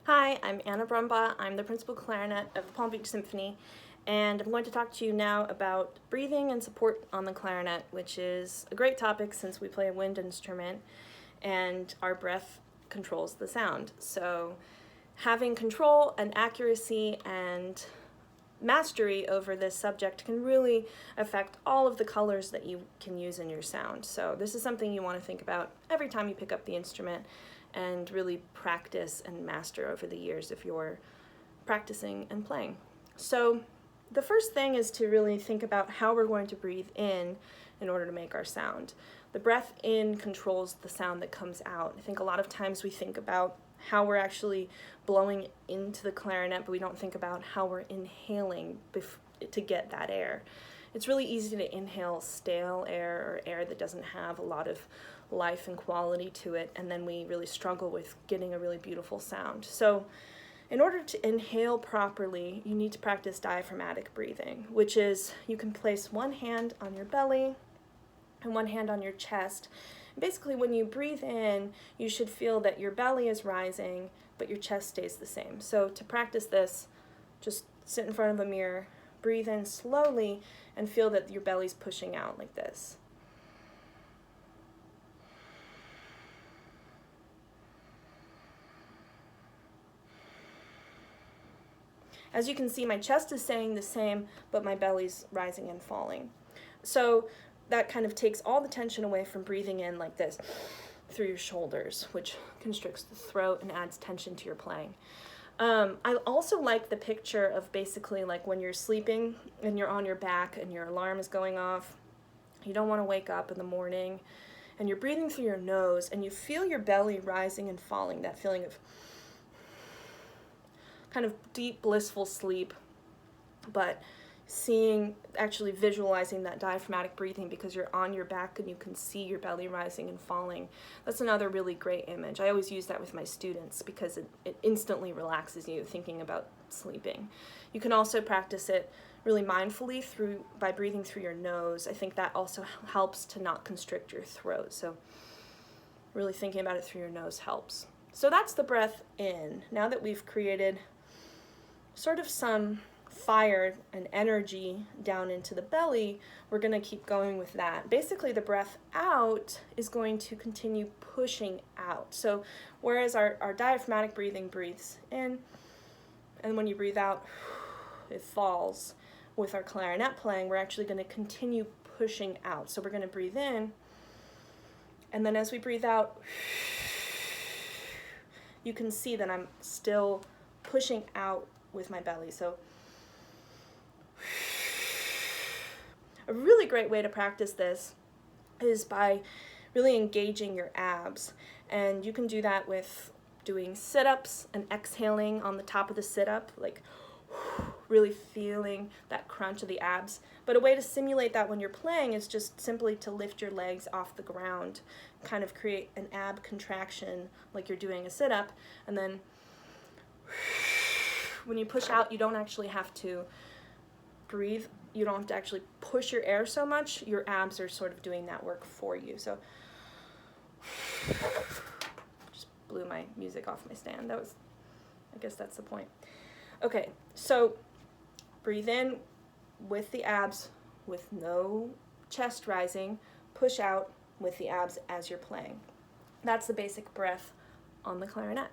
Hi, I'm Anna Brumbaugh. I'm the principal clarinet of the Palm Beach Symphony, and I'm going to talk to you now about breathing and support on the clarinet, which is a great topic since we play a wind instrument and our breath controls the sound. So having control and accuracy and mastery over this subject can really affect all of the colors that you can use in your sound. So this is something you want to think about every time you pick up the instrument and really practice and master over the years if you're practicing and playing. So the first thing is to really think about how we're going to breathe in order to make our sound. The breath in controls the sound that comes out. I think a lot of times we think about how we're actually blowing into the clarinet, but we don't think about how we're inhaling to get that air. It's really easy to inhale stale air or air that doesn't have a lot of life and quality to it, and then we really struggle with getting a really beautiful sound. So in order to inhale properly, you need to practice diaphragmatic breathing, which is you can place one hand on your belly and one hand on your chest. Basically, when you breathe in, you should feel that your belly is rising, but your chest stays the same. So to practice this, just sit in front of a mirror, breathe in slowly, and feel that your belly's pushing out like this. As you can see, my chest is staying the same, but my belly's rising and falling. So that kind of takes all the tension away from breathing in like this through your shoulders, which constricts the throat and adds tension to your playing. I also like the picture of basically like when you're sleeping and you're on your back and your alarm is going off. You don't want to wake up in the morning and you're breathing through your nose and you feel your belly rising and falling, that feeling of kind of deep, blissful sleep, but actually visualizing that diaphragmatic breathing because you're on your back and you can see your belly rising and falling. That's another really great image. I always use that with my students because it instantly relaxes you thinking about sleeping. You can also practice it really mindfully by breathing through your nose. I think that also helps to not constrict your throat. So really thinking about it through your nose helps. So that's the breath in. Now that we've created sort of some fire and energy down into the belly, we're going to keep going with that. Basically, the breath out is going to continue pushing out. So whereas our diaphragmatic breathing breathes in, and when you breathe out, it falls. With our clarinet playing, we're actually going to continue pushing out. So we're going to breathe in, and then as we breathe out, you can see that I'm still pushing out with my belly. So a really great way to practice this is by really engaging your abs. And you can do that with doing sit-ups and exhaling on the top of the sit-up, like really feeling that crunch of the abs. But a way to simulate that when you're playing is just simply to lift your legs off the ground, kind of create an ab contraction like you're doing a sit-up, and then when you push out, you don't actually have to breathe. You don't have to actually push your air so much. Your abs are sort of doing that work for you. So just blew my music off my stand. I guess that's the point. Okay, so breathe in with the abs with no chest rising. Push out with the abs as you're playing. That's the basic breath on the clarinet.